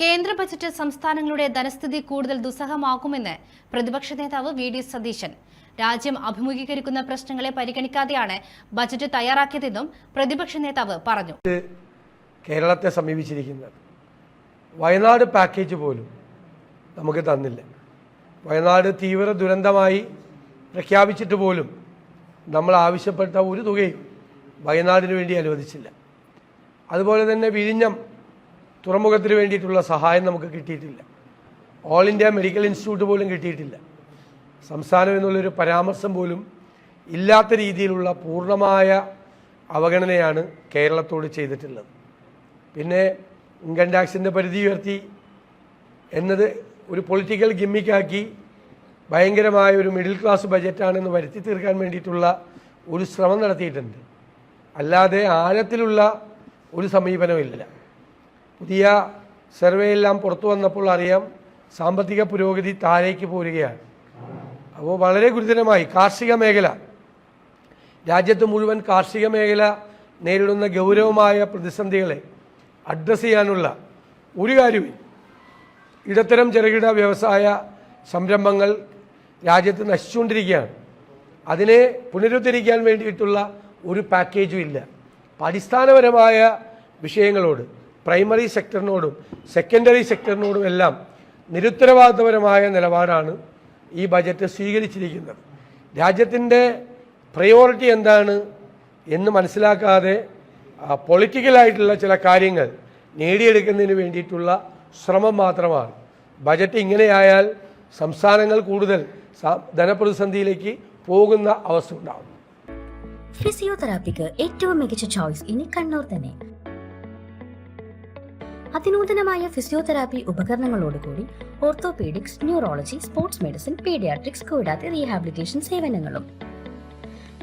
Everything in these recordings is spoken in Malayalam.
കേന്ദ്ര ബജറ്റ് സംസ്ഥാനങ്ങളുടെ ധനസ്ഥിതി കൂടുതൽ ദുസ്സഹമാക്കുമെന്ന് പ്രതിപക്ഷ നേതാവ് വി.ഡി. സതീശൻ. രാജ്യം അഭിമുഖീകരിക്കുന്ന പ്രശ്നങ്ങളെ പരിഗണിക്കാതെയാണ് ബജറ്റ് തയ്യാറാക്കിയതെന്നും പ്രതിപക്ഷ നേതാവ് പറഞ്ഞു. കേരളത്തെ സമീപിച്ചിരിക്കുന്നത് വയനാട് പാക്കേജ് പോലും നമുക്ക് തന്നില്ല. വയനാട് തീവ്ര ദുരന്തമായി പ്രഖ്യാപിച്ചിട്ട് പോലും നമ്മൾ ആവശ്യപ്പെട്ട ഒരു തുകയും വയനാടിന് വേണ്ടി അനുവദിച്ചില്ല. അതുപോലെ തന്നെ വിഴിഞ്ഞം തുറമുഖത്തിന് വേണ്ടിയിട്ടുള്ള സഹായം നമുക്ക് കിട്ടിയിട്ടില്ല. ഓൾ ഇന്ത്യ മെഡിക്കൽ ഇൻസ്റ്റിറ്റ്യൂട്ട് പോലും കിട്ടിയിട്ടില്ല. സംസ്ഥാനം എന്നുള്ളൊരു പരാമർശം പോലും ഇല്ലാത്ത രീതിയിലുള്ള പൂർണ്ണമായ അവഗണനയാണ് കേരളത്തോട് ചെയ്തിട്ടുള്ളത്. പിന്നെ ഇൻകം ടാക്സിൻ്റെ പരിധി ഉയർത്തി എന്നത് ഒരു പൊളിറ്റിക്കൽ ഗിമ്മിക്കാക്കി ഭയങ്കരമായ ഒരു മിഡിൽ ക്ലാസ് ബജറ്റാണെന്ന് വരുത്തി തീർക്കാൻ വേണ്ടിയിട്ടുള്ള ഒരു ശ്രമം നടത്തിയിട്ടുണ്ട്. അല്ലാതെ ആഴത്തിലുള്ള ഒരു സമീപനമില്ല. പുതിയ സർവേ എല്ലാം പുറത്തു വന്നപ്പോൾ അറിയാം, സാമ്പത്തിക പുരോഗതി താഴേക്ക് പോരുകയാണ്. അപ്പോൾ വളരെ ഗുരുതരമായി കാർഷിക മേഖല, രാജ്യത്ത് മുഴുവൻ കാർഷിക മേഖല നേരിടുന്ന ഗൗരവമായ പ്രതിസന്ധികളെ അഡ്രസ്സ് ചെയ്യാനുള്ള ഒരു കാര്യവും ഇടത്തരം ചെറുകിട വ്യവസായ സംരംഭങ്ങൾ രാജ്യത്ത് നശിച്ചുകൊണ്ടിരിക്കുകയാണ്. അതിനെ പുനരുദ്ധരിക്കാൻ വേണ്ടിയിട്ടുള്ള ഒരു പാക്കേജും ഇല്ല. അടിസ്ഥാനപരമായ വിഷയങ്ങളോട്, പ്രൈമറി സെക്ടറിനോടും സെക്കൻഡറി സെക്ടറിനോടും എല്ലാം നിരുത്തരവാദിത്തപരമായ നിലപാടാണ് ഈ ബജറ്റ് സ്വീകരിച്ചിരിക്കുന്നത്. രാജ്യത്തിൻ്റെ പ്രയോറിറ്റി എന്താണ് എന്ന് മനസ്സിലാക്കാതെ പൊളിറ്റിക്കലായിട്ടുള്ള ചില കാര്യങ്ങൾ നേടിയെടുക്കുന്നതിന് വേണ്ടിയിട്ടുള്ള ശ്രമം മാത്രമാണ്. ബജറ്റ് ഇങ്ങനെയായാൽ സംസ്ഥാനങ്ങൾ കൂടുതൽ ധനപ്രതിസന്ധിയിലേക്ക് പോകുന്ന അവസ്ഥ ഉണ്ടാകും. ഫിസിയോതെറാപ്പിക്ക് ഏറ്റവും മികച്ച ചോയ്സ് ഇനി കണ്ണൂർ തന്നെ. അതിനൂതനമായ ഫിസിയോതെറാപ്പി ഉപകരണങ്ങളോടുകൂടി orthopaedics, neurology, sports medicine, paediatrics കൂടാതെ റീഹാബിലിറ്റേഷൻ സേവനങ്ങളും.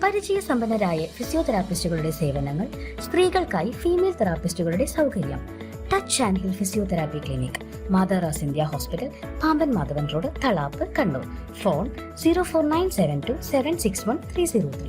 പരിചയസമ്പന്നരായ ഫിസിയോതെറാപ്പിസ്റ്റുകളുടെ സേവനങ്ങൾ, സ്ത്രീകൾക്കായി ഫീമെയിൽ തെറാപ്പിസ്റ്റുകളുടെ സൗകര്യം. Touch and hill physiotherapy clinic, മാതാറാസ് India hospital, Pamban Madhavan road, Thalap, Kannur. Phone 04972 761 303.